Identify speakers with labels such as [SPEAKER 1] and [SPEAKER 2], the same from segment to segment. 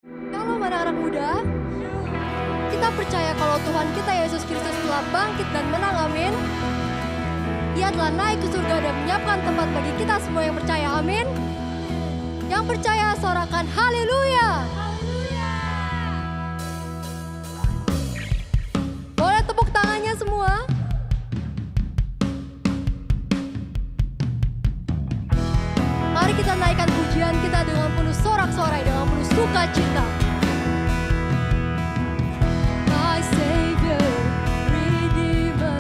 [SPEAKER 1] Shalom anak-anak muda. Kita percaya kalau Tuhan kita Yesus Kristus telah bangkit dan menang, amin. Ia telah naik ke surga dan menyiapkan tempat bagi kita semua yang percaya, amin. Yang percaya sorakan haleluya. Boleh tepuk tangannya semua. Mari kita naikkan pujian kita dengan penuh sorak-sorai, dengan penuh sukacita. My Savior, Redeemer,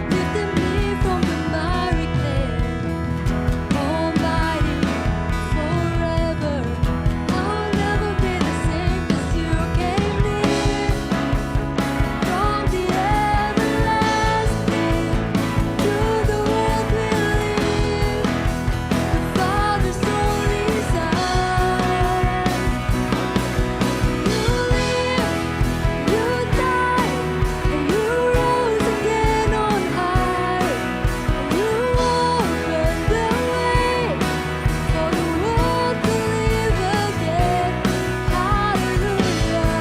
[SPEAKER 1] lifted me from the miry clay. Almighty, forever, I'll never be the same 'cause you came near. From the everlasting to the world we live, the Father's only Son. You live, you died, and you rose again on high. You opened the way for the world to live again. Hallelujah.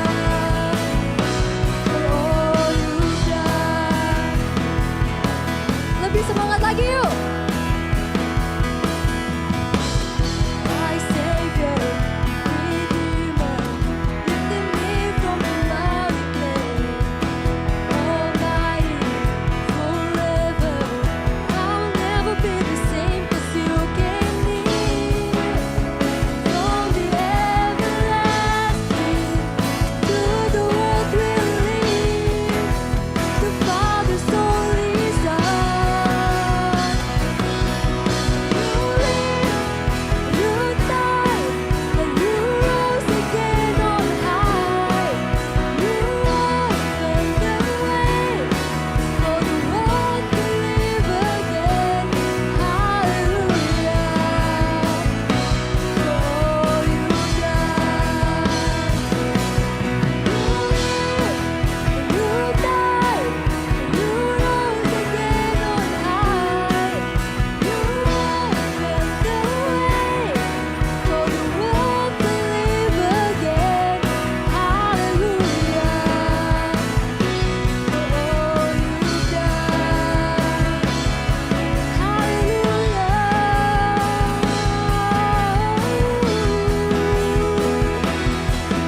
[SPEAKER 1] For all you've done. Lebih semangat lagi yuk. My Savior, Redeemer, lifted me from the miry clay. Almighty, forever, I'll never be the same 'cause you came near. From the everlasting to the world we live, the Father's only Son. You live, you died, and you rose again on high. You opened the way for the world to live again. Hallelujah. For all you've done. You live, you died, and you rose again on high. You opened the way for the world to live again. Hallelujah. For all you've done. Hallelujah.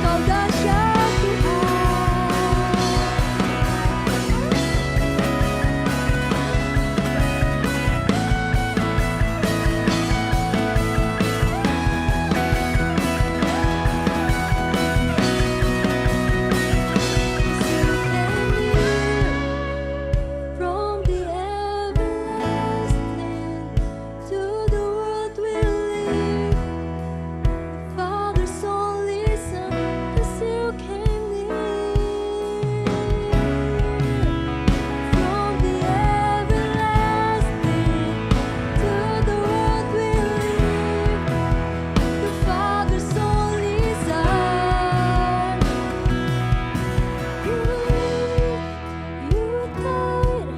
[SPEAKER 1] Kau dahsyat From the everlasting to the world we live, Father's only Son, 'cause you came near. From the everlasting to the world we live, the Father's only Son. You lived, you died,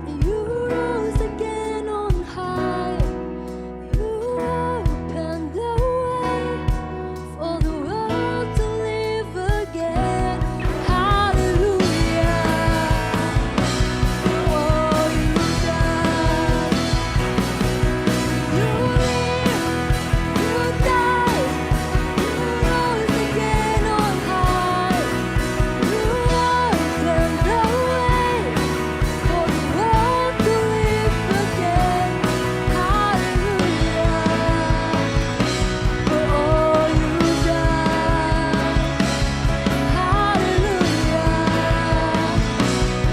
[SPEAKER 1] and you rose again on high. You opened the way for the world to live again. Hallelujah. For all you've done. You lived, you died, you rose again on high. You opened the way for the world to live again. Hallelujah. For all you've done. Hallelujah.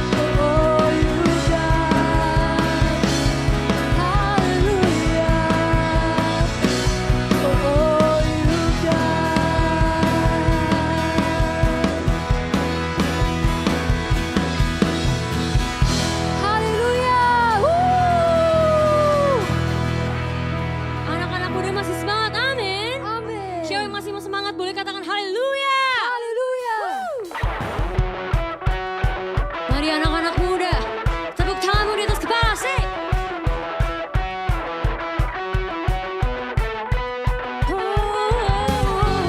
[SPEAKER 1] For all you've done. Hallelujah. For all you've done. Haleluya.
[SPEAKER 2] Anak-anak muda masih semangat, amin.
[SPEAKER 1] Amin.
[SPEAKER 2] Siapa yang masih mau semangat boleh katakan haleluya.
[SPEAKER 1] Haleluya.
[SPEAKER 2] Mari anak-anak muda, tepuk tanganmu di atas kepala sih. Oh, oh, oh, oh.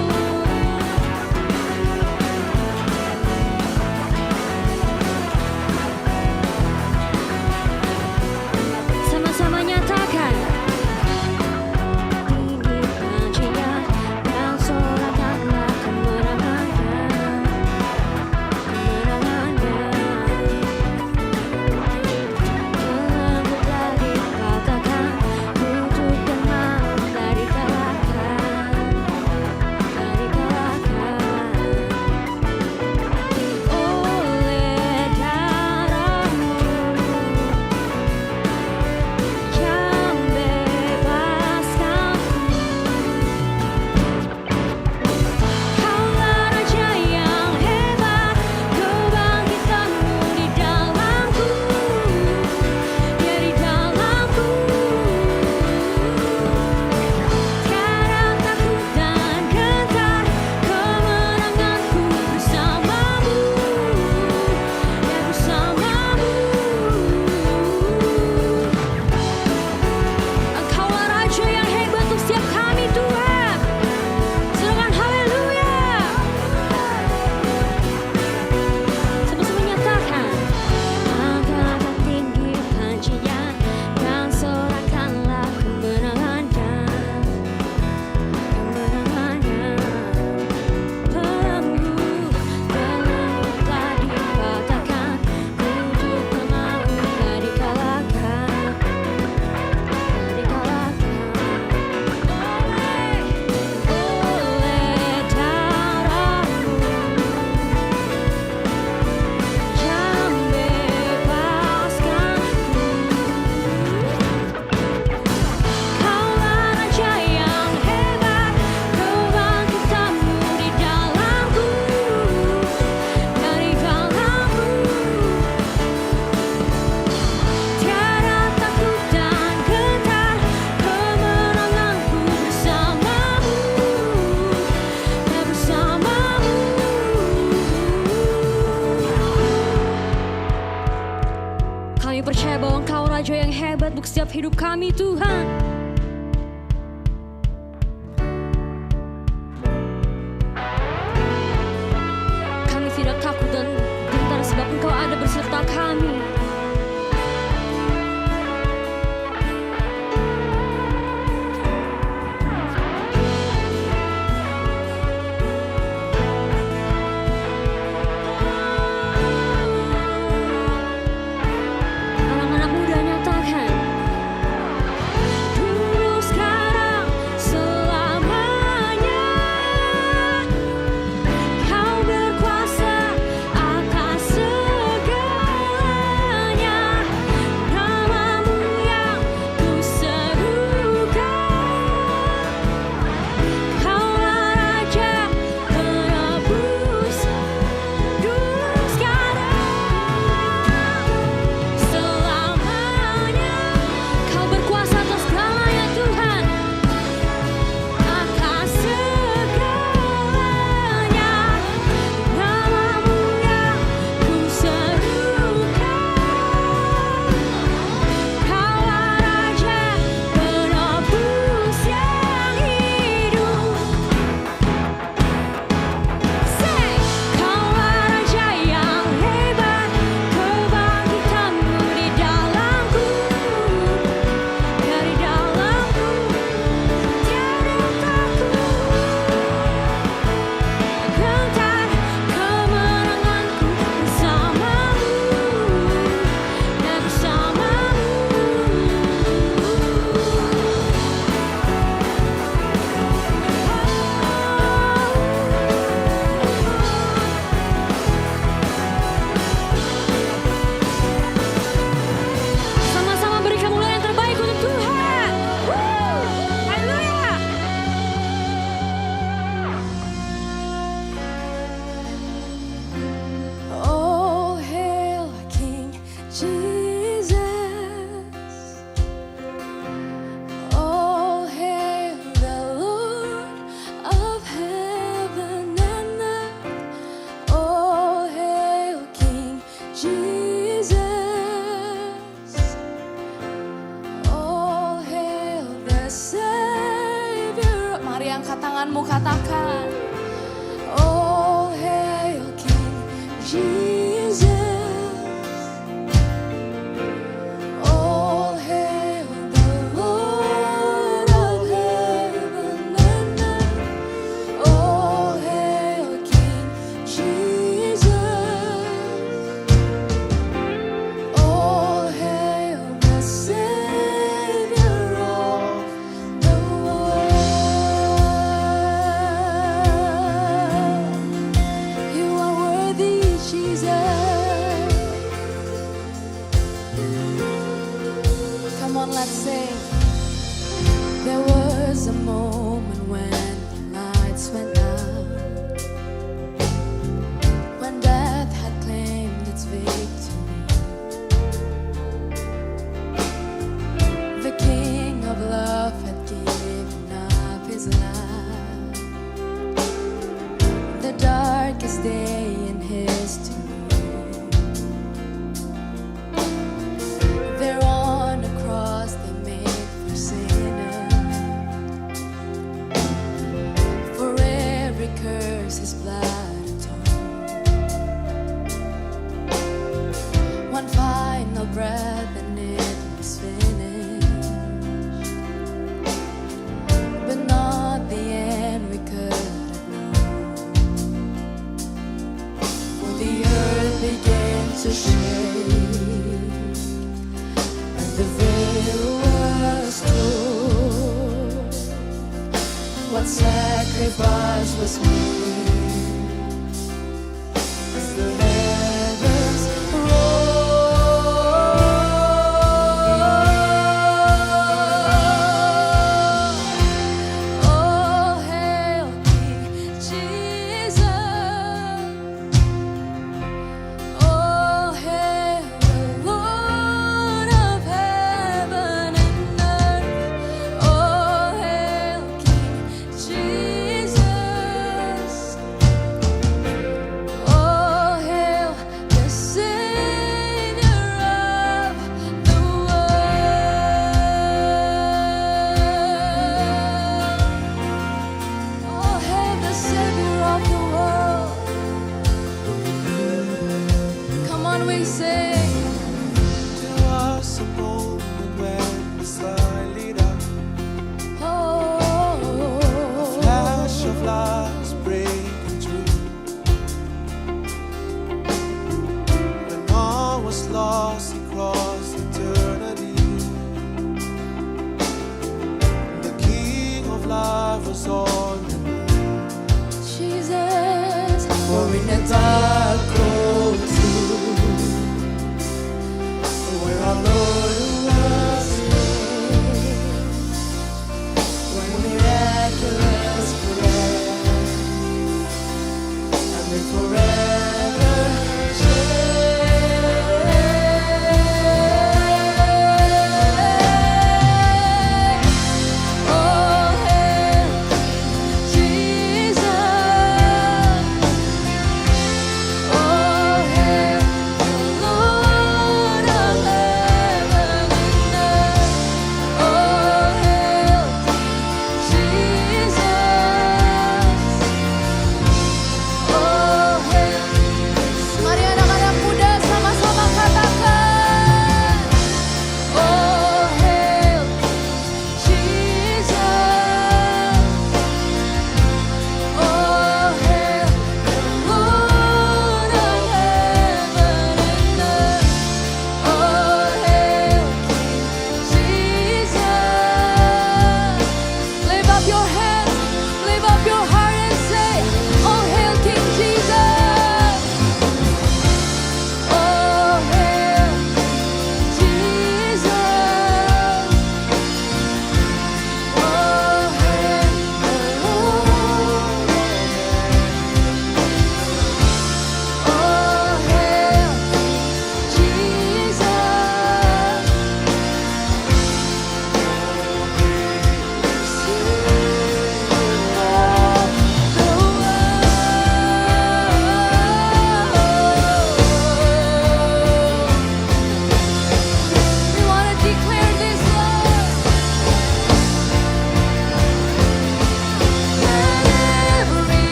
[SPEAKER 2] hidup kami Tuhan. Kami tidak takut dan gentar sebab Engkau ada berserta kami. Anak-anak muda nyatakan, dulu sekarang selamanya Kau berkuasa atas segalanya. Namamu yang ku serukan, Kaulah Raja penebus. Dulu sekarang selamanya Kau berkuasa atas segalanya Tuhan, atas segalanya. Namamu yang ku serukan, Kaulah Raja penebus yang hidup. Say, Kaulah Raja yang hebat, kebangkitanmu di dalamku, dari dalamku tiada takut. Gentar kemenanganku bersamamu dan bersamamu. Sama-sama beri kemuliaan yang terbaik untuk Tuhan. Haleluya.
[SPEAKER 1] Oh, hail King Jesus. Oh, hail the Lord of heaven and earth. Oh, hail King Jesus. Oh, hail the Savior. Mari angkat tanganmu, katakan. Oh, hail King Jesus. Oh, hail the Lord of heaven and earth. Oh, hail King Jesus. Oh, hail the Savior of the world. You are worthy, Jesus. Come on, let's sing. There was a moment when the lights went out, when death had claimed its victory. The King of love had given up his life. The darkest day in history. There on the cross they made for sinners. For every curse his blood atoned. One final breath and it was finished. But not the end we could have known. For the earth began to shake, and the veil was torn. What sacrifice was made as the heavens roar. Oh, hail King Jesus. Oh, hail the Lord of heaven and earth. Oh, hail King Jesus.
[SPEAKER 3] of us all.
[SPEAKER 1] Jesus,
[SPEAKER 3] For in the dark cold room, where our Lord was slain, when miraculous prayer and then forever changed.
[SPEAKER 1] oh hail Jesus, oh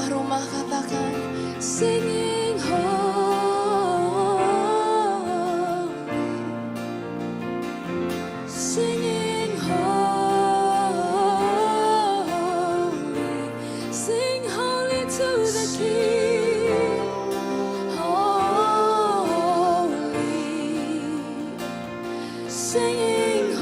[SPEAKER 4] rumah katakan, singing holy, singing holy, sing holy to the King, holy, singing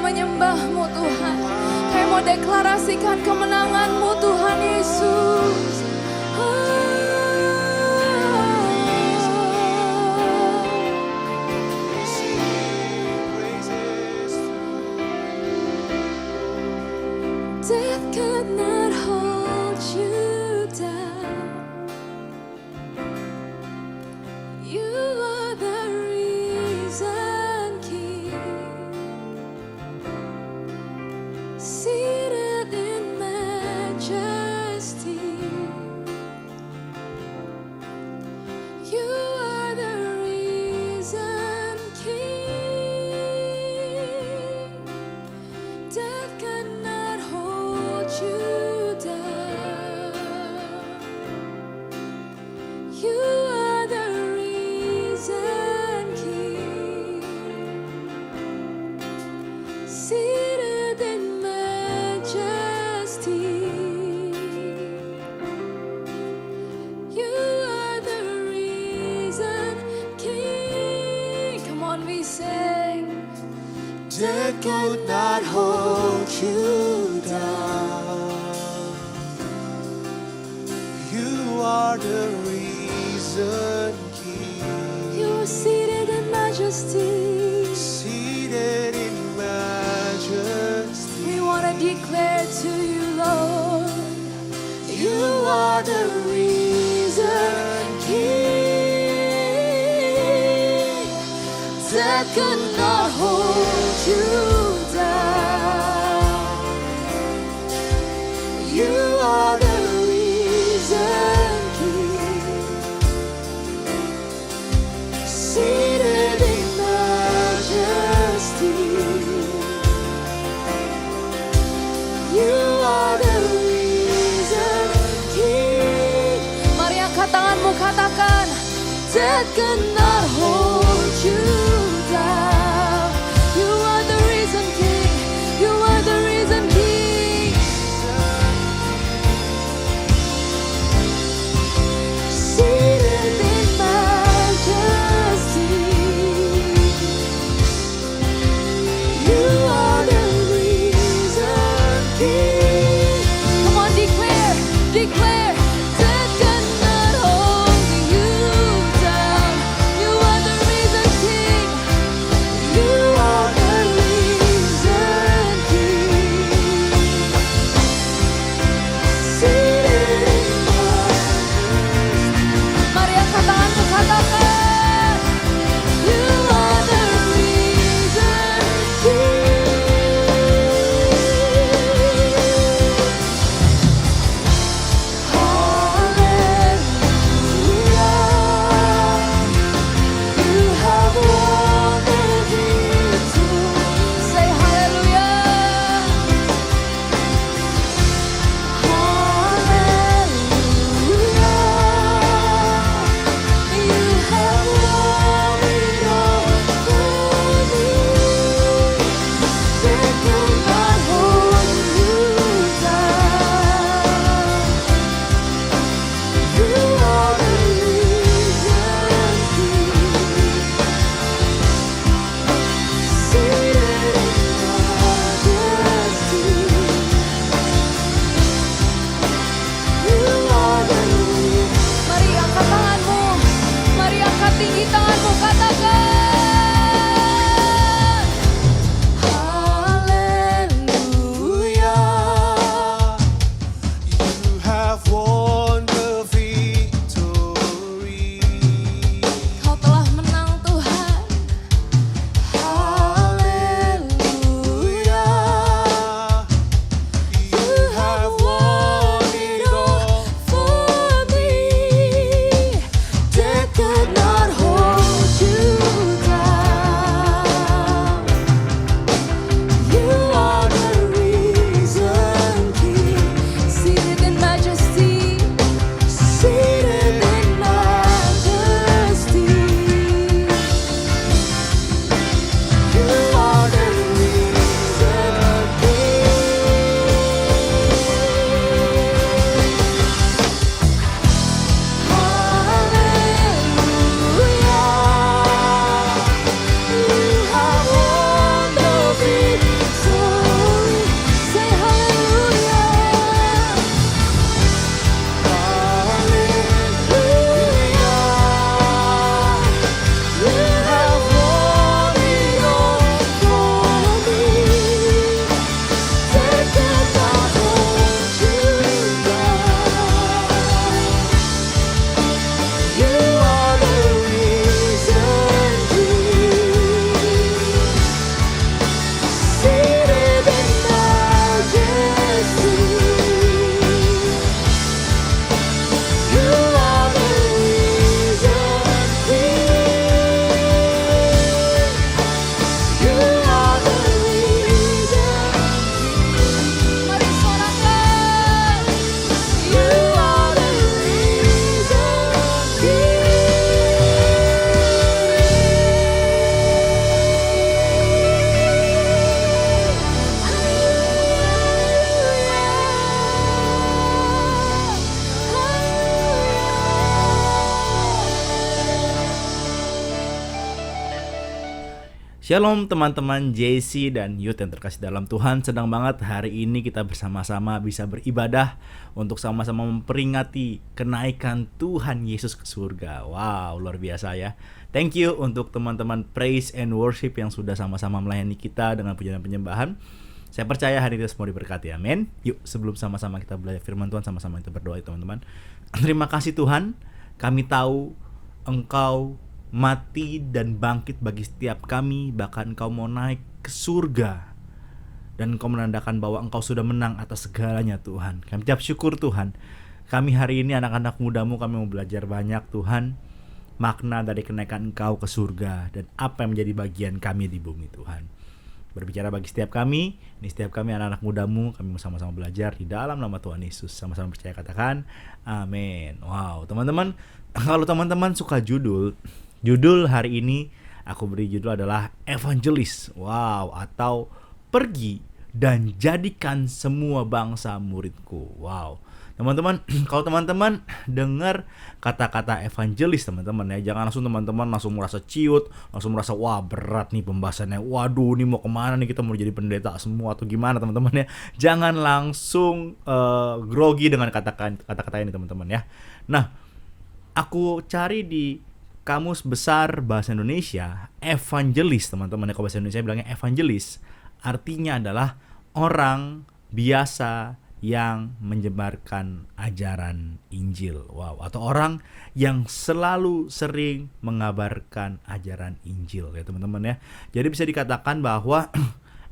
[SPEAKER 4] menyembah-Mu Tuhan. Kami mau deklarasikan kemenangan-Mu Tuhan Yesus. Death could not hold you down. You are the risen King, seated in majesty. You are the risen King. Death could not hold you down. You are the risen King, seated in majesty. You are the risen King. Come on, we sing.
[SPEAKER 3] Death could not hold you down. You are the risen King,
[SPEAKER 4] You're seated in majesty.
[SPEAKER 3] seated in majesty.
[SPEAKER 4] We want to declare to you, Lord,
[SPEAKER 3] You are the risen King.
[SPEAKER 4] that could not hold you down.
[SPEAKER 3] You are the risen King, seated in majesty. You are the risen King.
[SPEAKER 4] Mari angkat tanganmu, katakan, that could not hold you down. You are the risen King. You are the risen King.
[SPEAKER 3] Seated in
[SPEAKER 4] Majesty.
[SPEAKER 3] You are the risen King.
[SPEAKER 4] Come on, declare, declare. That cannot hold you down. You
[SPEAKER 5] Shalom teman-teman JC dan Youth yang terkasih dalam Tuhan. Senang banget hari ini kita bersama-sama bisa beribadah untuk sama-sama memperingati kenaikan Tuhan Yesus ke surga. Wow, luar biasa ya. Thank you untuk teman-teman praise and worship yang sudah sama-sama melayani kita dengan pujian dan penyembahan. Saya percaya hari ini semua diberkati, amin. Yuk, sebelum sama-sama kita belajar firman Tuhan, sama-sama kita berdoa ya teman-teman. Terima kasih Tuhan, kami tahu Engkau mati dan bangkit bagi setiap kami, bahkan Engkau mau naik ke surga dan Engkau menandakan bahwa Engkau sudah menang atas segalanya Tuhan. Kami ucap syukur Tuhan. Kami hari ini anak-anak mudamu, kami mau belajar banyak Tuhan, makna dari kenaikan Engkau ke surga dan apa yang menjadi bagian kami di bumi Tuhan. Berbicara bagi setiap kami, ini setiap kami anak-anak mudamu, kami mau sama-sama belajar di dalam nama Tuhan Yesus. Sama-sama percaya, katakan amin. Wow teman-teman, kalau teman-teman suka judul hari ini aku beri judul adalah Evangelis. Wow, atau pergi dan jadikan semua bangsa muridku. Wow. Teman-teman, kalau teman-teman dengar kata-kata evangelis teman-teman ya, jangan langsung merasa ciut, langsung merasa wah berat nih pembahasannya. Waduh, ini mau kemana nih, kita mau jadi pendeta semua atau gimana teman-teman ya. Jangan langsung grogi dengan kata-kata ini teman-teman ya. Nah, aku cari di Kamus Besar Bahasa Indonesia, evangelis teman-teman ya, kalau bahasa Indonesia bilangnya evangelis, artinya adalah orang biasa yang menyebarkan ajaran Injil. Wow, atau orang yang selalu sering mengabarkan ajaran Injil ya teman-teman ya. Jadi bisa dikatakan bahwa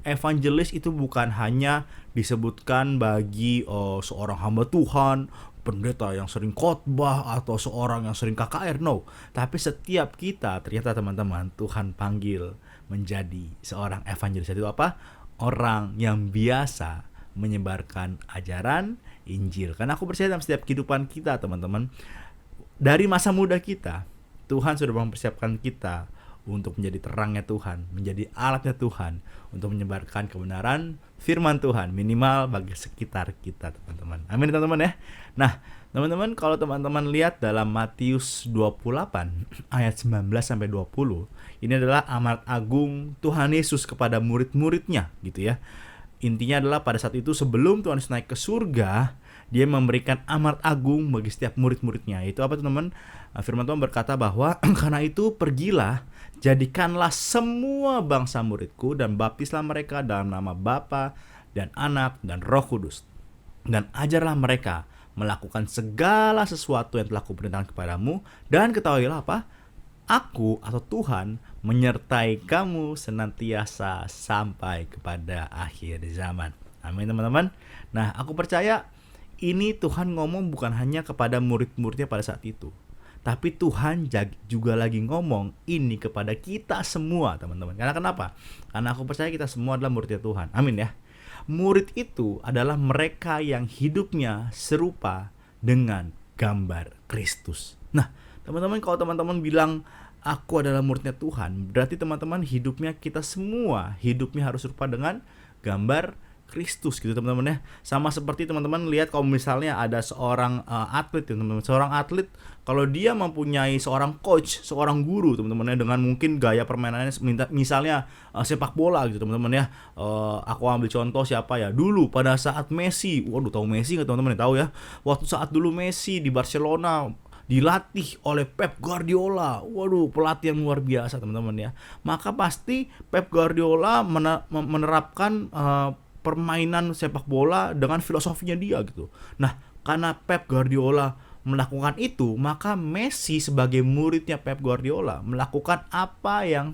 [SPEAKER 5] evangelis itu bukan hanya disebutkan bagi seorang hamba Tuhan, pendeta yang sering khotbah atau seorang yang sering KKR, no. Tapi setiap kita ternyata teman-teman Tuhan panggil menjadi seorang evangelis. Itu apa? Orang yang biasa menyebarkan ajaran Injil. Karena aku percaya dalam setiap kehidupan kita teman-teman, dari masa muda kita, Tuhan sudah mempersiapkan kita untuk menjadi terangnya Tuhan, menjadi alatnya Tuhan untuk menyebarkan kebenaran firman Tuhan, minimal bagi sekitar kita teman-teman. Amin teman-teman ya. Nah teman-teman, kalau teman-teman lihat dalam Matius 28 ayat 19-20, ini adalah amanat agung Tuhan Yesus kepada murid-muridnya gitu ya. Intinya adalah pada saat itu sebelum Tuhan Yesus naik ke surga, dia memberikan amanat agung bagi setiap murid-muridnya. Itu apa teman-teman? Firman Tuhan berkata bahwa karena itu pergilah, jadikanlah semua bangsa muridku dan baptislah mereka dalam nama Bapa dan Anak dan Roh Kudus. Dan ajarlah mereka melakukan segala sesuatu yang telah kuperintahkan kepadamu, dan ketahuilah apa? Aku atau Tuhan menyertai kamu senantiasa sampai kepada akhir zaman. Amin teman-teman. Nah, aku percaya ini Tuhan ngomong bukan hanya kepada murid-muridnya pada saat itu, tapi Tuhan juga lagi ngomong ini kepada kita semua teman-teman. Karena kenapa? Karena aku percaya kita semua adalah muridnya Tuhan. Amin ya. Murid itu adalah mereka yang hidupnya serupa dengan gambar Kristus. Nah, teman-teman, kalau teman-teman bilang aku adalah muridnya Tuhan, berarti teman-teman hidupnya kita semua hidupnya harus serupa dengan gambar Kristus gitu teman-teman ya. Sama seperti teman-teman lihat kalau misalnya ada seorang atlet teman-teman. Seorang atlet kalau dia mempunyai seorang coach, seorang guru teman-teman ya, dengan mungkin gaya permainannya misalnya sepak bola gitu teman-teman ya. Aku ambil contoh siapa ya? Dulu pada saat Messi, waduh tahu Messi nggak teman-teman? Tahu ya. Waktu saat dulu Messi di Barcelona dilatih oleh Pep Guardiola. Waduh, pelatih yang luar biasa teman-teman ya. Maka pasti Pep Guardiola menerapkan permainan sepak bola dengan filosofinya dia gitu. Nah, karena Pep Guardiola melakukan itu, maka Messi sebagai muridnya Pep Guardiola melakukan apa yang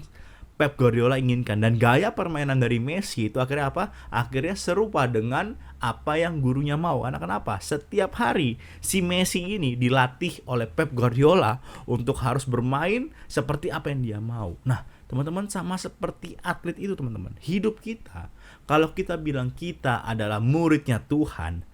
[SPEAKER 5] Pep Guardiola inginkan. Dan gaya permainan dari Messi itu akhirnya apa? Akhirnya serupa dengan apa yang gurunya mau. Karena kenapa? Setiap hari si Messi ini dilatih oleh Pep Guardiola untuk harus bermain seperti apa yang dia mau. Nah, teman-teman, sama seperti atlet itu teman-teman. Hidup kita, kalau kita bilang kita adalah muridnya Tuhan,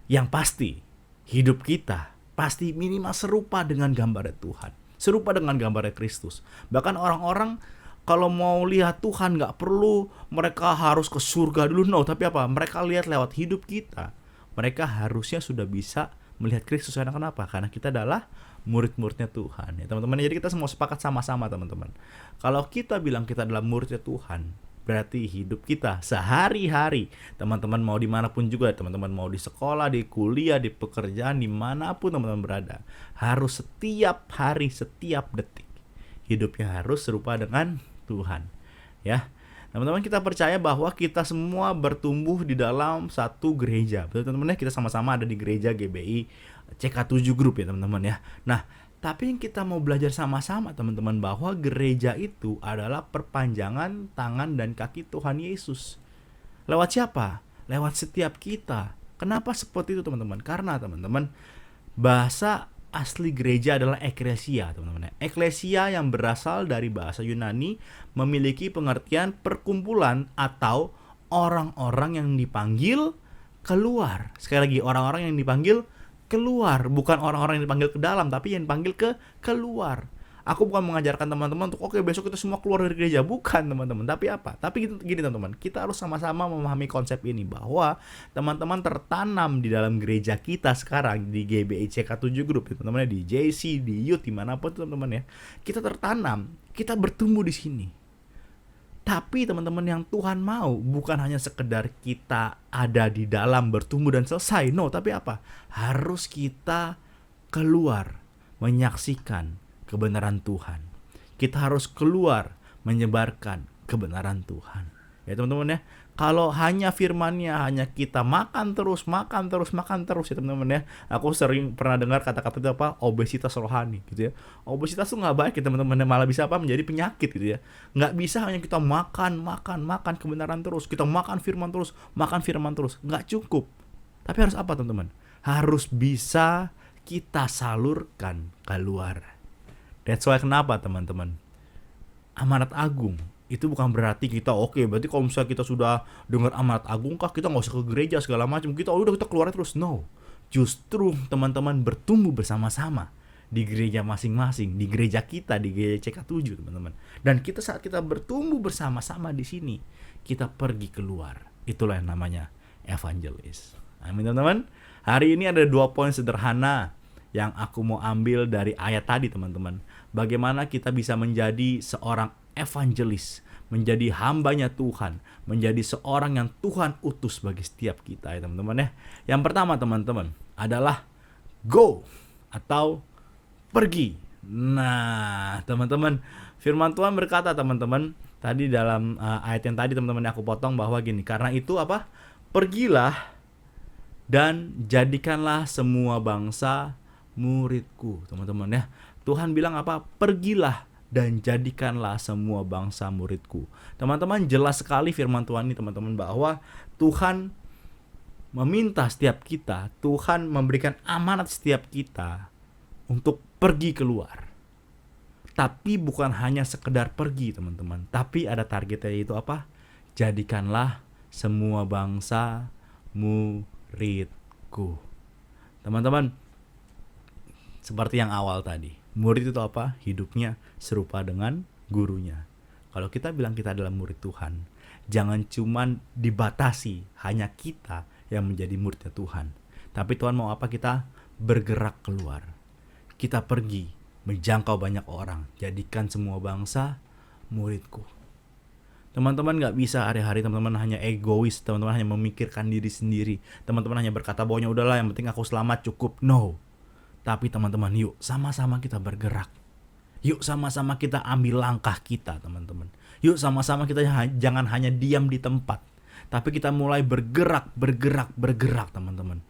[SPEAKER 5] yang pasti hidup kita pasti minimal serupa dengan gambar Tuhan, serupa dengan gambar Kristus. Bahkan orang-orang kalau mau lihat Tuhan gak perlu mereka harus ke surga dulu, no. Tapi apa? Mereka lihat lewat hidup kita, mereka harusnya sudah bisa melihat Kristus. Karena kenapa? Karena kita adalah murid-muridnya Tuhan ya teman-teman. Jadi kita semua sepakat sama-sama teman-teman. Kalau kita bilang kita adalah muridnya Tuhan, berarti hidup kita sehari-hari, teman-teman mau dimanapun juga, teman-teman mau di sekolah, di kuliah, di pekerjaan, dimanapun teman-teman berada, harus setiap hari, setiap detik hidupnya harus serupa dengan Tuhan ya. Teman-teman, kita percaya bahwa kita semua bertumbuh di dalam satu gereja. Betul teman-teman ya, kita sama-sama ada di gereja GBI CK7 Group ya teman-teman ya. Nah, tapi yang kita mau belajar sama-sama teman-teman, bahwa gereja itu adalah perpanjangan tangan dan kaki Tuhan Yesus. Lewat siapa? Lewat setiap kita. Kenapa seperti itu teman-teman? Karena teman-teman, bahasa asli gereja adalah eklesia teman-teman. Eklesia yang berasal dari bahasa Yunani memiliki pengertian perkumpulan atau orang-orang yang dipanggil keluar. Sekali lagi, orang-orang yang dipanggil keluar, bukan orang-orang yang dipanggil ke dalam, tapi yang dipanggil ke keluar. Aku bukan mengajarkan teman-teman untuk oke besok kita semua keluar dari gereja, bukan teman-teman. Tapi apa? Tapi gini teman-teman, kita harus sama-sama memahami konsep ini, bahwa teman-teman tertanam di dalam gereja kita sekarang di GBI CK7 Group, teman-teman, di JC, di Youth, dimanapun teman-teman ya. Kita tertanam, kita bertumbuh di sini. Tapi teman-teman, yang Tuhan mau bukan hanya sekedar kita ada di dalam bertumbuh dan selesai. No, tapi apa? Harus kita keluar menyaksikan kebenaran Tuhan. Kita harus keluar menyebarkan kebenaran Tuhan. Ya teman-teman ya. Kalau hanya firman-Nya, hanya kita makan terus ya teman-teman ya. Aku sering pernah dengar kata-kata itu apa? Obesitas rohani gitu ya. Obesitas tuh nggak baik ya teman-teman, malah bisa apa? Menjadi penyakit gitu ya. Nggak bisa hanya kita makan kebenaran terus, kita makan firman terus. Nggak cukup. Tapi harus apa teman-teman? Harus bisa kita salurkan keluar. That's why kenapa teman-teman? Amanat agung itu bukan berarti kita berarti kalau misalnya kita sudah dengar amanat agung kah, kita nggak usah ke gereja segala macam, kita udah kita keluar terus. No, justru teman-teman bertumbuh bersama-sama di gereja masing-masing, di gereja kita, di gereja CK7 teman-teman. Dan kita saat kita bertumbuh bersama-sama di sini, kita pergi keluar. Itulah yang namanya evangelis. Amin teman-teman. Hari ini ada 2 poin sederhana yang aku mau ambil dari ayat tadi teman-teman. Bagaimana kita bisa menjadi seorang evangelis, menjadi hambanya Tuhan, menjadi seorang yang Tuhan utus bagi setiap kita ya teman-teman ya. Yang pertama teman-teman adalah go atau pergi. Nah teman-teman, firman Tuhan berkata teman-teman, tadi dalam ayat yang tadi teman-teman aku potong, bahwa gini, karena itu apa? Pergilah dan jadikanlah semua bangsa muridku teman-teman ya. Tuhan bilang apa? Pergilah dan jadikanlah semua bangsa muridku. Teman-teman, jelas sekali firman Tuhan ini teman-teman, bahwa Tuhan meminta setiap kita, Tuhan memberikan amanat setiap kita untuk pergi keluar. Tapi bukan hanya sekedar pergi teman-teman, tapi ada targetnya, yaitu apa? Jadikanlah semua bangsa muridku. Teman-teman, seperti yang awal tadi, murid itu apa? Hidupnya serupa dengan gurunya. Kalau kita bilang kita adalah murid Tuhan, jangan cuman dibatasi hanya kita yang menjadi muridnya Tuhan. Tapi Tuhan mau apa? Kita bergerak keluar. Kita pergi menjangkau banyak orang. Jadikan semua bangsa muridku. Teman-teman gak bisa hari-hari teman-teman hanya egois, teman-teman hanya memikirkan diri sendiri. Teman-teman hanya berkata bahwa udahlah yang penting aku selamat cukup. No. Tapi teman-teman, yuk sama-sama kita bergerak. Yuk sama-sama kita ambil langkah kita teman-teman. Yuk sama-sama kita jangan hanya diam di tempat, tapi kita mulai bergerak teman-teman.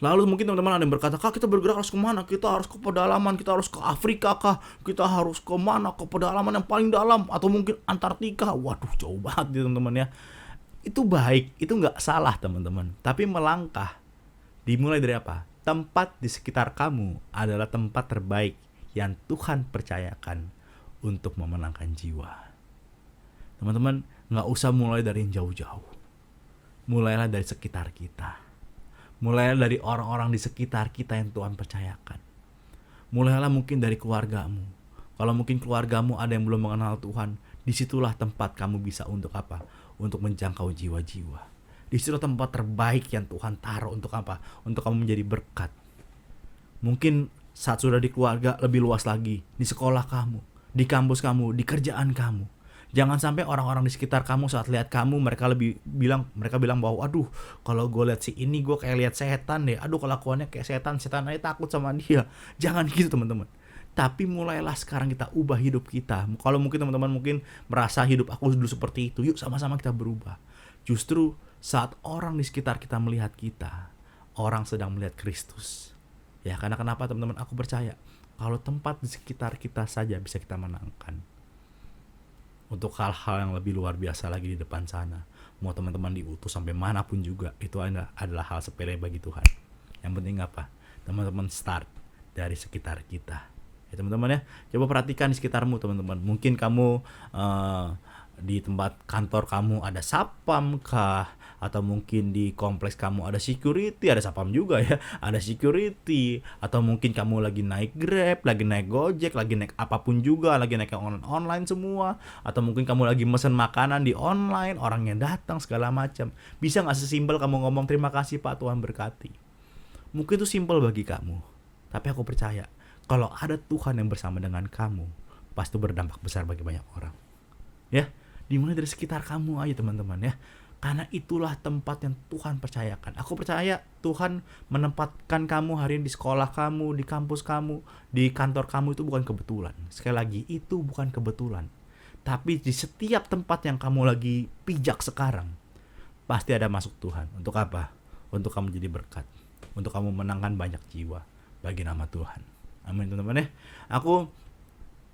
[SPEAKER 5] Lalu mungkin teman-teman ada yang berkata, kak kita bergerak harus kemana? Kita harus ke pedalaman, kita harus ke Afrika kah? Kita harus kemana? Ke pedalaman yang paling dalam, atau mungkin Antartika. Waduh jauh banget teman-teman ya. Itu baik, itu gak salah teman-teman. Tapi melangkah dimulai dari apa? Tempat di sekitar kamu adalah tempat terbaik yang Tuhan percayakan untuk memenangkan jiwa. Teman-teman, gak usah mulai dari yang jauh-jauh. Mulailah dari sekitar kita. Mulailah dari orang-orang di sekitar kita yang Tuhan percayakan. Mulailah mungkin dari keluargamu. Kalau mungkin keluargamu ada yang belum mengenal Tuhan, disitulah tempat kamu bisa untuk apa? Untuk menjangkau jiwa-jiwa. Disitulah tempat terbaik yang Tuhan taruh untuk apa? Untuk kamu menjadi berkat. Mungkin Saat sudah di keluarga lebih luas lagi, di sekolah kamu, di kampus kamu, di kerjaan kamu. Jangan sampai orang-orang di sekitar kamu saat lihat kamu mereka bilang bahwa aduh kalau gue lihat si ini gue kayak lihat setan deh. Aduh kelakuannya kayak setan aja takut sama dia. Jangan gitu teman-teman. Tapi mulailah sekarang kita ubah hidup kita. Kalau mungkin teman-teman merasa hidup aku dulu seperti itu, yuk sama-sama kita berubah. Justru saat orang di sekitar kita melihat kita, orang sedang melihat Kristus. Ya karena kenapa teman-teman? Aku percaya kalau tempat di sekitar kita saja bisa kita menangkan, untuk hal-hal yang lebih luar biasa lagi di depan sana, mau teman-teman diutus sampai manapun juga, itu adalah hal sepele bagi Tuhan. Yang penting apa? Teman-teman start dari sekitar kita. Ya teman-teman ya, coba perhatikan di sekitarmu teman-teman. Mungkin kamu di tempat kantor kamu ada sapam kah? Atau mungkin di kompleks kamu ada security, ada sapam juga ya, ada security. Atau mungkin kamu lagi naik Grab, lagi naik Gojek, lagi naik apapun juga, lagi naik online semua. Atau mungkin kamu lagi mesen makanan di online, orangnya datang segala macam. Bisa gak sesimpel kamu ngomong terima kasih Pak, Tuhan berkati? Mungkin itu simpel bagi kamu, tapi aku percaya kalau ada Tuhan yang bersama dengan kamu, pasti berdampak besar bagi banyak orang. Ya, dimulai dari sekitar kamu aja teman-teman ya. Karena itulah tempat yang Tuhan percayakan. Aku percaya Tuhan menempatkan kamu hari ini di sekolah kamu, di kampus kamu, di kantor kamu, itu bukan kebetulan. Sekali lagi, itu bukan kebetulan. Tapi di setiap tempat yang kamu lagi pijak sekarang, pasti ada masuk Tuhan. Untuk apa? Untuk kamu jadi berkat. Untuk kamu menangkan banyak jiwa bagi nama Tuhan. Amin teman-teman ya. Aku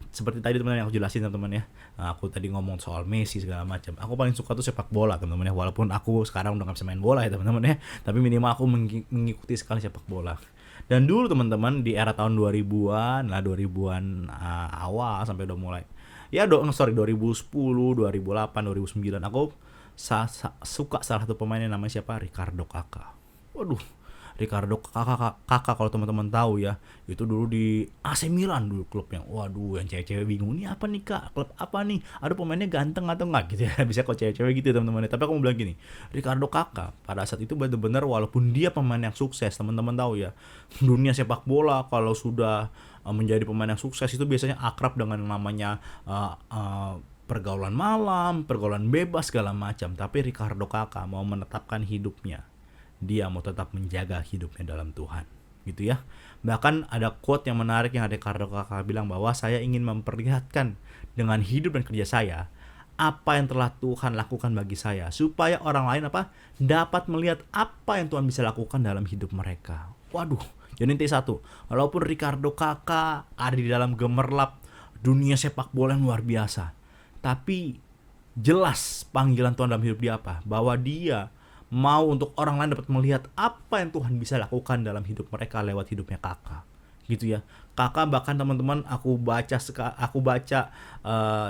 [SPEAKER 5] seperti tadi teman-teman yang aku jelasin teman-teman ya. Aku tadi ngomong soal Messi segala macam. Aku paling suka tuh sepak bola teman-teman ya. Walaupun aku sekarang udah gak bisa main bola ya teman-teman ya. Tapi minimal aku mengikuti sekali sepak bola. Dan dulu teman-teman di era tahun 2000-an lah, 2000-an awal sampai udah mulai. Ya 2010, 2008, 2009 aku suka salah satu pemain yang namanya siapa? Ricardo Kakak. Waduh, Ricardo Kakak kalau teman-teman tahu ya, itu dulu di AC Milan dulu klubnya. Waduh, yang cewek-cewek bingung, ini apa nih Kak? Klub apa nih? Ada pemainnya ganteng atau enggak gitu ya. Bisa kok cewek-cewek gitu teman-teman. Tapi aku mau bilang gini, Ricardo Kakak pada saat itu benar-benar walaupun dia pemain yang sukses, teman-teman tahu ya, dunia sepak bola kalau sudah menjadi pemain yang sukses itu biasanya akrab dengan namanya pergaulan malam, pergaulan bebas segala macam. Tapi Ricardo Kakak mau menetapkan hidupnya. Dia mau tetap menjaga hidupnya dalam Tuhan, gitu ya. Bahkan ada quote yang menarik yang ada Ricardo Kakak bilang bahwa saya ingin memperlihatkan dengan hidup dan kerja saya apa yang telah Tuhan lakukan bagi saya, supaya orang lain dapat melihat apa yang Tuhan bisa lakukan dalam hidup mereka. Waduh, jadi inti satu, walaupun Ricardo Kakak ada di dalam gemerlap dunia sepak bola yang luar biasa, tapi jelas panggilan Tuhan dalam hidup dia apa? Bahwa dia mau untuk orang lain dapat melihat apa yang Tuhan bisa lakukan dalam hidup mereka lewat hidupnya Kakak, gitu ya. Kakak bahkan teman-teman aku baca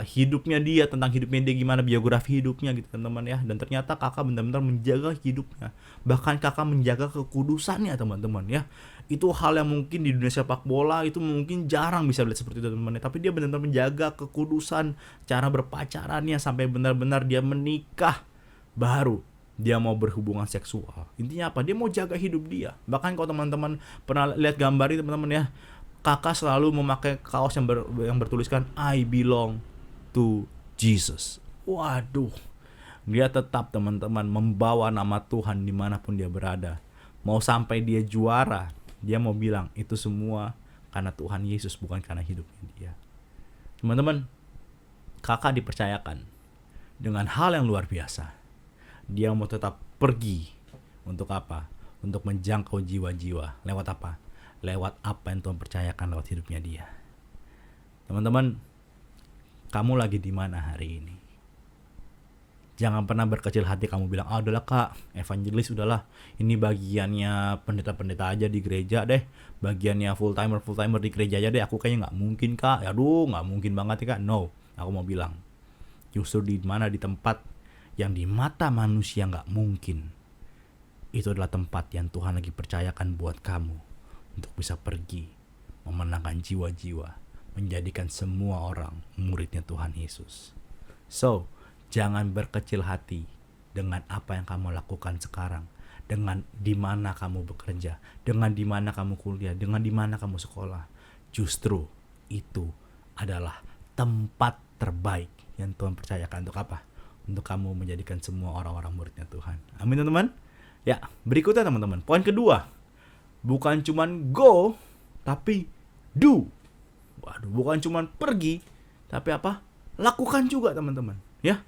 [SPEAKER 5] hidupnya dia, tentang hidupnya dia gimana, biografi hidupnya gitu teman-teman ya. Dan ternyata Kakak benar-benar menjaga hidupnya, bahkan Kakak menjaga kekudusannya teman-teman ya. Itu hal yang mungkin di dunia sepak bola itu mungkin jarang bisa lihat seperti itu teman-teman ya. Tapi dia benar-benar menjaga kekudusan, cara berpacarannya sampai benar-benar dia menikah baru dia mau berhubungan seksual. Intinya apa? Dia mau jaga hidup dia. Bahkan kalau teman-teman pernah lihat gambar ini teman-teman ya, Kakak selalu memakai kaos yang bertuliskan I belong to Jesus. Waduh, dia tetap teman-teman membawa nama Tuhan dimanapun dia berada. Mau sampai dia juara, dia mau bilang itu semua karena Tuhan Yesus, bukan karena hidupnya dia. Teman-teman, Kakak dipercayakan dengan hal yang luar biasa. Dia mau tetap pergi untuk apa? Untuk menjangkau jiwa-jiwa. Lewat apa? Lewat apa yang Tuhan percayakan lewat hidupnya dia. Teman-teman, kamu lagi di mana hari ini? Jangan pernah berkecil hati kamu bilang, udahlah Kak, evangelis udahlah. Ini bagiannya pendeta-pendeta aja di gereja deh. Bagiannya full-timer di gereja aja deh. Aku kayaknya gak mungkin Kak. Aduh, gak mungkin banget ya Kak. No, aku mau bilang. Justru di mana, di tempat yang di mata manusia gak mungkin, itu adalah tempat yang Tuhan lagi percayakan buat kamu untuk bisa pergi memenangkan jiwa-jiwa, menjadikan semua orang muridnya Tuhan Yesus. So, jangan berkecil hati dengan apa yang kamu lakukan sekarang, dengan di mana kamu bekerja, dengan di mana kamu kuliah, dengan di mana kamu sekolah. Justru itu adalah tempat terbaik yang Tuhan percayakan untuk apa? Untuk kamu menjadikan semua orang-orang muridnya Tuhan. Amin teman-teman. Ya, berikutnya teman-teman. Poin kedua. Bukan cuman go, tapi do. Waduh, bukan cuman pergi, tapi apa? Lakukan juga teman-teman. Ya.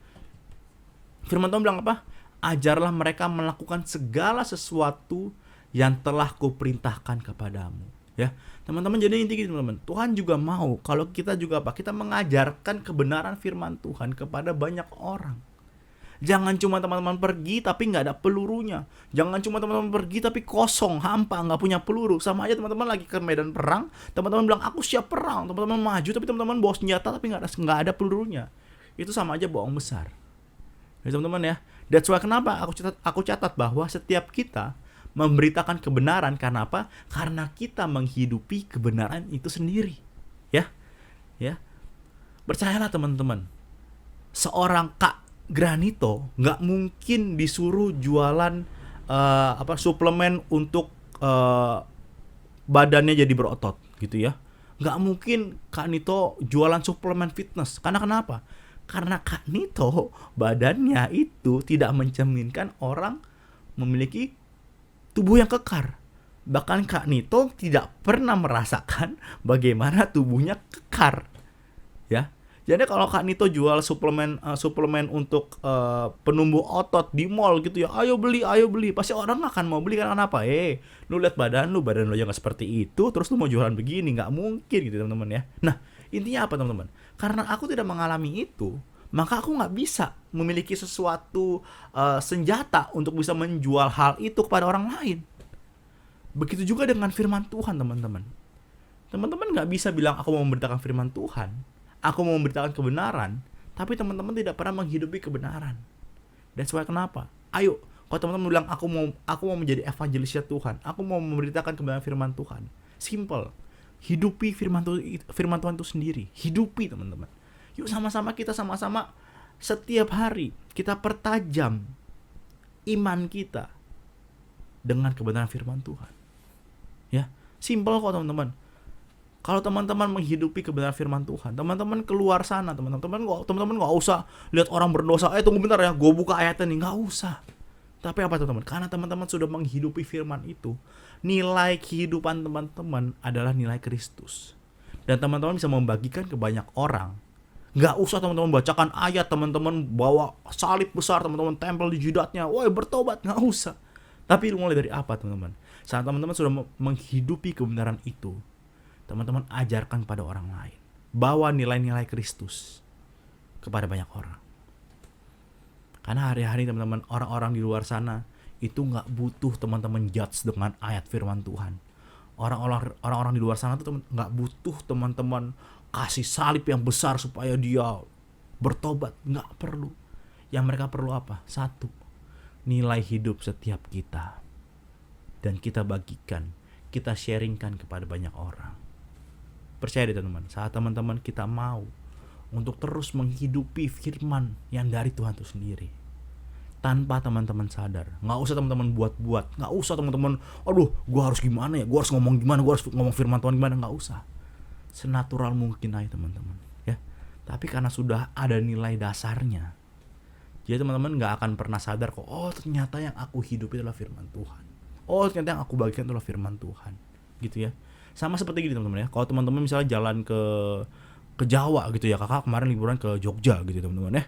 [SPEAKER 5] Firman Tuhan bilang apa? Ajarlah mereka melakukan segala sesuatu yang telah kuperintahkan kepadamu. Ya, teman-teman, jadi intinya teman-teman, Tuhan juga mau kalau kita juga apa? Kita mengajarkan kebenaran firman Tuhan kepada banyak orang. Jangan cuma teman-teman pergi tapi nggak ada pelurunya. Jangan cuma teman-teman pergi tapi kosong, hampa, nggak punya peluru. Sama aja teman-teman lagi ke medan perang, teman-teman bilang aku siap perang, teman-teman maju tapi teman-teman bawa senjata tapi nggak ada pelurunya. Itu sama aja bohong besar. Ya, teman-teman ya. That's why kenapa aku catat bahwa setiap kita memberitakan kebenaran karena apa? Karena kita menghidupi kebenaran itu sendiri. Ya. Ya. Percayalah teman-teman. Seorang Kak Granito nggak mungkin disuruh jualan suplemen untuk badannya jadi berotot gitu ya. Nggak mungkin Kak Nito jualan suplemen fitness. Karena kenapa? Karena Kak Nito badannya itu tidak mencerminkan orang memiliki tubuh yang kekar. Bahkan Kak Nito tidak pernah merasakan bagaimana tubuhnya kekar. Ya. Jadi kalau Kak Nito jual suplemen untuk penumbuh otot di mall gitu ya, ayo beli, pasti orang akan mau beli. Karena apa? Lu lihat badan lu aja nggak seperti itu, terus lu mau jualan begini, nggak mungkin gitu teman-teman ya. Nah, intinya apa teman-teman? Karena aku tidak mengalami itu, maka aku nggak bisa memiliki sesuatu senjata untuk bisa menjual hal itu kepada orang lain. Begitu juga dengan firman Tuhan teman-teman. Teman-teman nggak bisa bilang aku mau memberitakan firman Tuhan, aku mau memberitakan kebenaran, tapi teman-teman tidak pernah menghidupi kebenaran. That's why kenapa? Ayo, kalau teman-teman bilang aku mau menjadi evangelisnya Tuhan, aku mau memberitakan kebenaran firman Tuhan. Simple. Hidupi firman Tuhan itu sendiri. Hidupi teman-teman. Yuk sama-sama kita setiap hari kita pertajam iman kita dengan kebenaran firman Tuhan. Ya, simple kok teman-teman. Kalau teman-teman menghidupi kebenaran firman Tuhan, teman-teman keluar sana, teman-teman nggak usah lihat orang berdosa. Tunggu bentar ya, gue buka ayatnya nih, nggak usah. Tapi apa teman-teman? Karena teman-teman sudah menghidupi firman itu, nilai kehidupan teman-teman adalah nilai Kristus. Dan teman-teman bisa membagikan ke banyak orang. Nggak usah teman-teman bacakan ayat, teman-teman bawa salib besar, teman-teman tempel di jidatnya, woi bertobat, nggak usah. Tapi mulai dari apa teman-teman? Saat teman-teman sudah menghidupi kebenaran itu, teman-teman ajarkan pada orang lain. Bawa nilai-nilai Kristus kepada banyak orang. Karena hari-hari teman-teman, orang-orang di luar sana itu nggak butuh teman-teman judge dengan ayat firman Tuhan. Orang-orang di luar sana tuh nggak butuh teman-teman kasih salib yang besar supaya dia bertobat. Nggak perlu. Yang mereka perlu apa? Satu, nilai hidup setiap kita. Dan kita bagikan, kita sharingkan kepada banyak orang. Percaya deh teman-teman, saat teman-teman kita mau untuk terus menghidupi firman yang dari Tuhan itu sendiri, tanpa teman-teman sadar, nggak usah teman-teman buat-buat, nggak usah teman-teman, aduh, gue harus gimana ya, gue harus ngomong gimana, gue harus ngomong firman Tuhan gimana, nggak usah, senatural mungkin aja teman-teman, ya. Tapi karena sudah ada nilai dasarnya, jadi teman-teman nggak akan pernah sadar kok, oh ternyata yang aku hidupi adalah firman Tuhan, oh ternyata yang aku bagikan adalah firman Tuhan, gitu ya. Sama seperti gini teman-teman ya, kalau teman-teman misalnya jalan ke Jawa gitu ya, kakak kemarin liburan ke Jogja gitu teman-teman ya,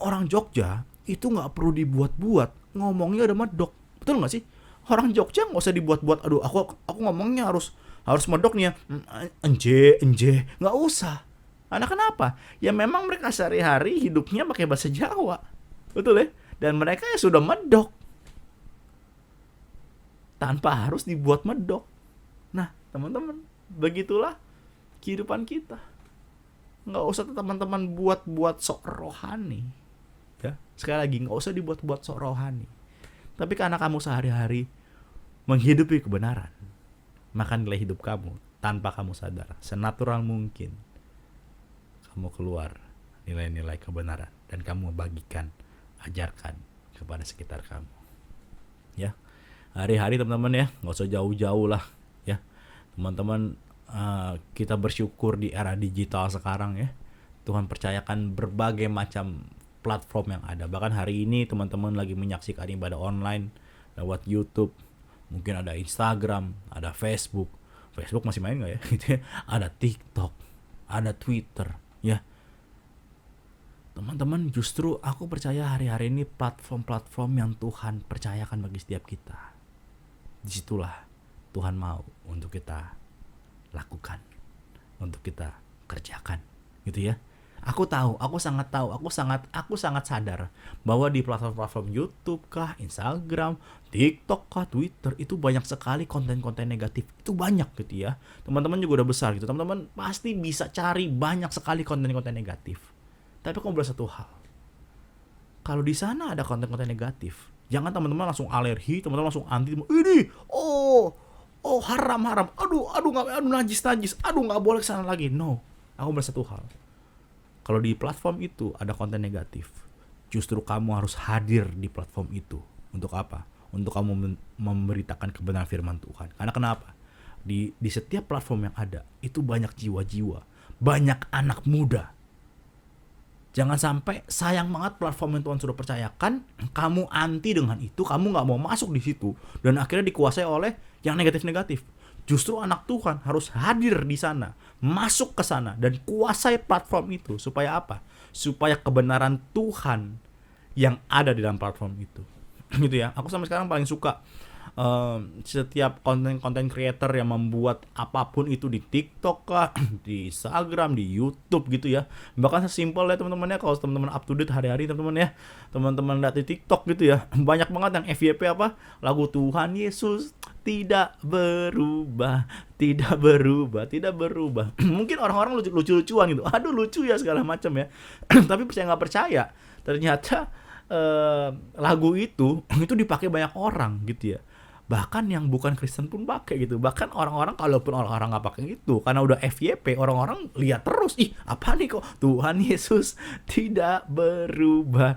[SPEAKER 5] orang Jogja itu nggak perlu dibuat-buat, ngomongnya udah medok, betul nggak sih? Orang Jogja nggak usah dibuat-buat, aduh aku ngomongnya harus medok nih ya, enje, nggak usah. Karena kenapa? Ya memang mereka sehari-hari hidupnya pakai bahasa Jawa, betul ya? Dan mereka ya sudah medok, tanpa harus dibuat medok. Nah teman-teman, begitulah kehidupan kita. Nggak usah teman-teman buat sok rohani. Ya, sekali lagi nggak usah dibuat-buat sok rohani. Tapi karena kamu sehari-hari menghidupi kebenaran, maka nilai hidup kamu tanpa kamu sadar, senatural mungkin kamu keluar nilai-nilai kebenaran dan kamu bagikan, ajarkan kepada sekitar kamu. Ya. hari-hari teman-teman ya, nggak usah jauh-jauh lah ya teman-teman. Kita bersyukur di era digital sekarang ya, Tuhan percayakan berbagai macam platform yang ada. Bahkan hari ini teman-teman lagi menyaksikan ibadah online lewat YouTube, mungkin ada Instagram, ada Facebook masih main nggak ya gitu ya, ada TikTok, ada Twitter ya teman-teman. Justru aku percaya hari-hari ini platform-platform yang Tuhan percayakan bagi setiap kita, disitulah Tuhan mau untuk kita lakukan, untuk kita kerjakan gitu ya. Aku sangat sadar bahwa di platform-platform YouTube kah, Instagram, TikTok kah, Twitter, itu banyak sekali konten-konten negatif. Itu banyak gitu ya. Teman-teman juga udah besar gitu. Teman-teman pasti bisa cari banyak sekali konten-konten negatif. Tapi aku bilang satu hal. Kalau di sana ada konten-konten negatif, jangan teman-teman langsung alergi, teman-teman langsung anti. Ini, haram. Aduh, najis. Aduh, nggak boleh kesana lagi. No, aku bilang satu hal. Kalau di platform itu ada konten negatif, justru kamu harus hadir di platform itu. Untuk apa? Untuk kamu memberitakan kebenaran firman Tuhan. Karena kenapa? Di setiap platform yang ada, itu banyak jiwa-jiwa, banyak anak muda. Jangan sampai sayang banget platform yang Tuhan sudah percayakan, kamu anti dengan itu, kamu gak mau masuk di situ, dan akhirnya dikuasai oleh yang negatif-negatif. Justru anak Tuhan harus hadir di sana, masuk ke sana, dan kuasai platform itu. Supaya apa? Supaya kebenaran Tuhan yang ada di dalam platform itu. Gitu ya. Aku sampai sekarang paling suka setiap konten creator yang membuat apapun itu di TikTok kah, di Instagram, di YouTube gitu ya. Bahkan sesimpel ya teman-teman ya, kalau teman-teman up to date hari-hari teman-teman ya, teman-teman lihat di TikTok gitu ya, banyak banget yang FYP apa, lagu Tuhan Yesus tidak berubah. Mungkin orang-orang lucu-lucuan gitu, aduh lucu ya segala macam ya. Tapi percaya nggak percaya, ternyata lagu itu dipakai banyak orang gitu ya. Bahkan yang bukan Kristen pun pakai gitu. Bahkan orang-orang, kalaupun orang-orang nggak pakai itu, karena udah FYP, orang-orang lihat terus, apa nih kok Tuhan Yesus tidak berubah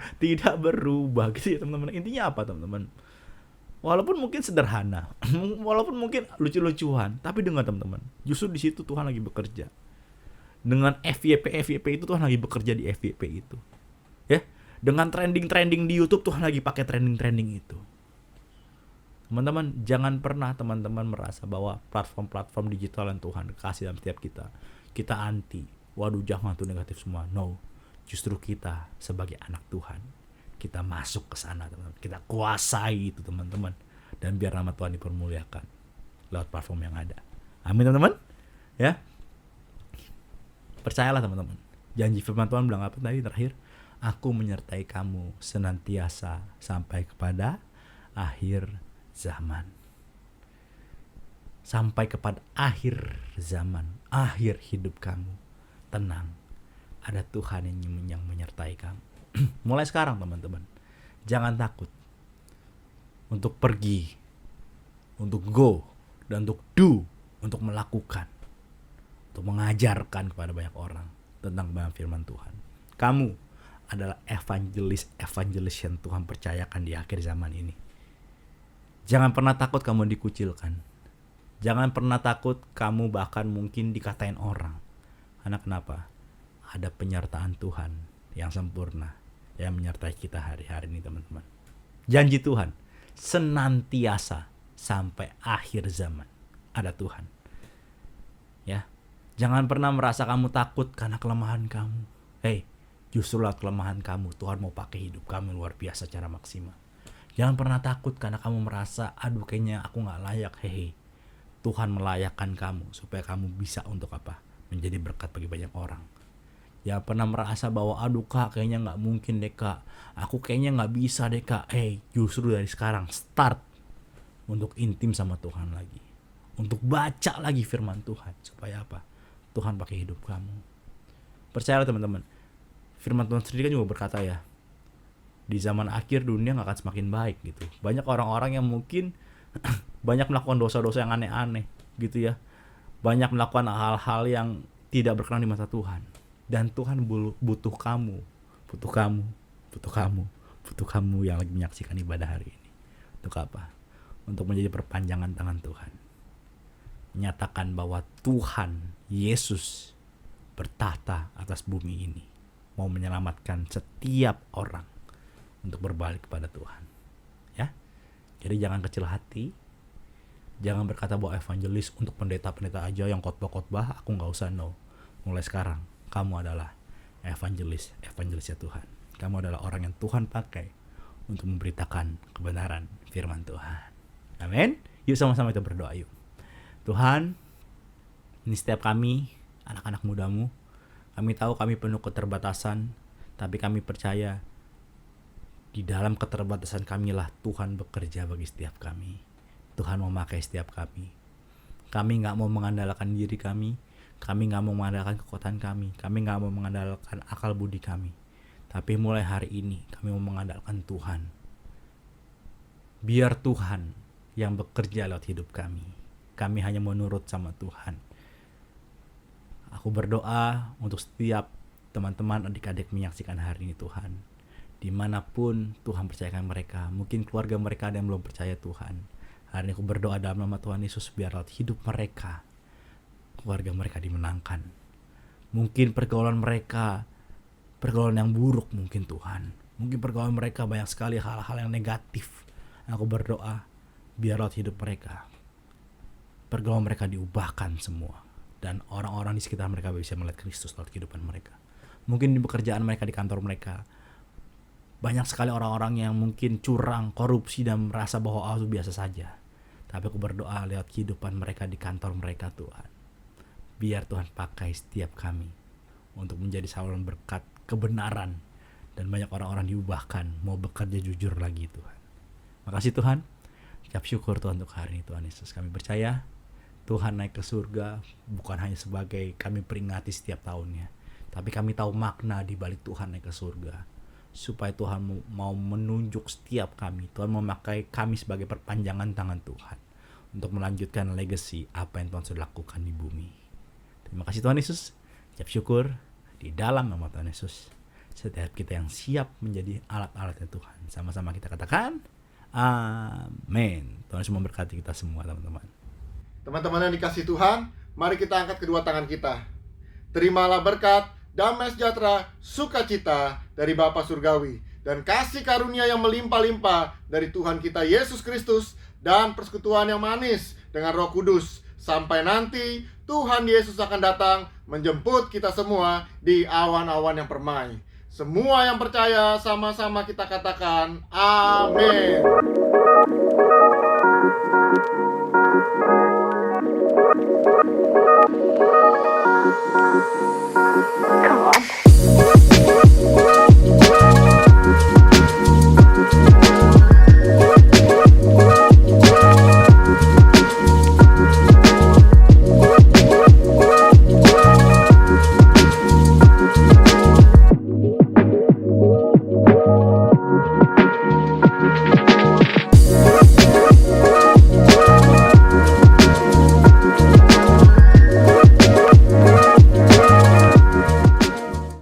[SPEAKER 5] gitu ya teman-teman. Intinya apa teman-teman? Walaupun mungkin sederhana, walaupun mungkin lucu-lucuan, tapi dengar teman-teman, justru di situ Tuhan lagi bekerja. Dengan FYP itu Tuhan lagi bekerja di FYP itu. Ya, dengan trending di YouTube Tuhan lagi pakai trending itu. Teman-teman, jangan pernah teman-teman merasa bahwa platform-platform digital yang Tuhan kasih dalam setiap kita anti. Waduh, jangan tuh negatif semua. No, justru kita sebagai anak Tuhan, kita masuk ke sana teman-teman. Kita kuasai itu teman-teman. Dan biar nama Tuhan dipermuliakan lewat platform yang ada. Amin teman-teman. Ya. Percayalah teman-teman. Janji firman Tuhan bilang apa tadi terakhir? Aku menyertai kamu senantiasa sampai kepada akhir zaman. Sampai kepada akhir zaman, akhir hidup kamu. Tenang, ada Tuhan yang menyertai kamu. Mulai sekarang teman-teman, jangan takut untuk pergi, untuk go, dan untuk do, untuk melakukan, untuk mengajarkan kepada banyak orang tentang firman Tuhan. Kamu adalah evangelis yang Tuhan percayakan di akhir zaman ini. Jangan pernah takut kamu dikucilkan. Jangan pernah takut kamu bahkan mungkin dikatain orang. Karena kenapa? Ada penyertaan Tuhan yang sempurna yang menyertai kita hari-hari ini teman-teman. Janji Tuhan senantiasa sampai akhir zaman ada Tuhan. Ya, jangan pernah merasa kamu takut karena kelemahan kamu. Justru lewat kelemahan kamu Tuhan mau pakai hidup kamu luar biasa secara maksimal. Jangan pernah takut karena kamu merasa, aduh kayaknya aku gak layak. Tuhan melayakkan kamu supaya kamu bisa untuk apa? Menjadi berkat bagi banyak orang. Jangan pernah merasa bahwa, aduh kak kayaknya gak mungkin deh kak. Aku kayaknya gak bisa deh kak. Justru dari sekarang start untuk intim sama Tuhan lagi. Untuk baca lagi firman Tuhan. Supaya apa? Tuhan pakai hidup kamu. Percayalah teman-teman. Firman Tuhan sendiri kan juga berkata ya, di zaman akhir dunia gak akan semakin baik gitu. Banyak orang-orang yang mungkin banyak melakukan dosa-dosa yang aneh-aneh gitu ya. Banyak melakukan hal-hal yang tidak berkenan di mata Tuhan. Dan Tuhan butuh kamu yang lagi menyaksikan ibadah hari ini. Untuk apa? untuk menjadi perpanjangan tangan Tuhan. Menyatakan bahwa Tuhan Yesus bertahta atas bumi ini, mau menyelamatkan setiap orang untuk berbalik kepada Tuhan. Ya, jadi jangan kecil hati, jangan berkata bahwa evangelis untuk pendeta-pendeta aja yang khotbah-khotbah, aku nggak usah. No, mulai sekarang kamu adalah evangelisnya Tuhan. Kamu adalah orang yang Tuhan pakai untuk memberitakan kebenaran firman Tuhan. Amin. Yuk sama-sama kita berdoa yuk. Tuhan, ini setiap kami, anak-anak mudamu, kami tahu kami penuh keterbatasan, tapi kami percaya di dalam keterbatasan kamilah Tuhan bekerja bagi setiap kami. Tuhan memakai setiap kami. Kami gak mau mengandalkan diri kami gak mau mengandalkan kekuatan kami gak mau mengandalkan akal budi kami. Tapi mulai hari ini kami mau mengandalkan Tuhan. Biar Tuhan yang bekerja lewat hidup kami. Kami hanya menurut sama Tuhan. Aku berdoa untuk setiap teman-teman adik-adik menyaksikan hari ini Tuhan. Dimanapun Tuhan percayakan mereka. Mungkin keluarga mereka ada yang belum percaya Tuhan. Hari ini aku berdoa dalam nama Tuhan Yesus, biar lewat hidup mereka, keluarga mereka dimenangkan. Mungkin pergaulan mereka, pergaulan yang buruk mungkin Tuhan. Mungkin pergaulan mereka banyak sekali hal-hal yang negatif. Aku berdoa biar lewat hidup mereka, pergaulan mereka diubahkan semua. Dan orang-orang di sekitar mereka bisa melihat Kristus lewat kehidupan mereka. Mungkin di pekerjaan mereka, di kantor mereka, banyak sekali orang-orang yang mungkin curang, korupsi, dan merasa bahwa itu biasa saja. Tapi aku berdoa lewat kehidupan mereka di kantor mereka Tuhan. Biar Tuhan pakai setiap kami untuk menjadi saluran berkat kebenaran. Dan banyak orang-orang diubahkan, mau bekerja jujur lagi Tuhan. Makasih Tuhan. Ucap syukur Tuhan untuk hari ini Tuhan Yesus. Kami percaya Tuhan naik ke surga bukan hanya sebagai kami peringati setiap tahunnya. Tapi kami tahu makna di balik Tuhan naik ke surga. Supaya Tuhan mau menunjuk setiap kami. Tuhan memakai kami sebagai perpanjangan tangan Tuhan. Untuk melanjutkan legacy apa yang Tuhan sudah lakukan di bumi. Terima kasih Tuhan Yesus. Ucap syukur di dalam nama Tuhan Yesus. Setiap kita yang siap menjadi alat-alatnya Tuhan. Sama-sama kita katakan amin. Tuhan Yesus memberkati kita semua teman-teman.
[SPEAKER 6] Teman-teman yang dikasihi Tuhan, mari kita angkat kedua tangan kita. Terimalah berkat, damai sejahtera, sukacita dari Bapa Surgawi, dan kasih karunia yang melimpah-limpah dari Tuhan kita Yesus Kristus, dan persekutuan yang manis dengan Roh Kudus. Sampai nanti Tuhan Yesus akan datang menjemput kita semua di awan-awan yang permai. Semua yang percaya sama-sama kita katakan amin.
[SPEAKER 7] Come on.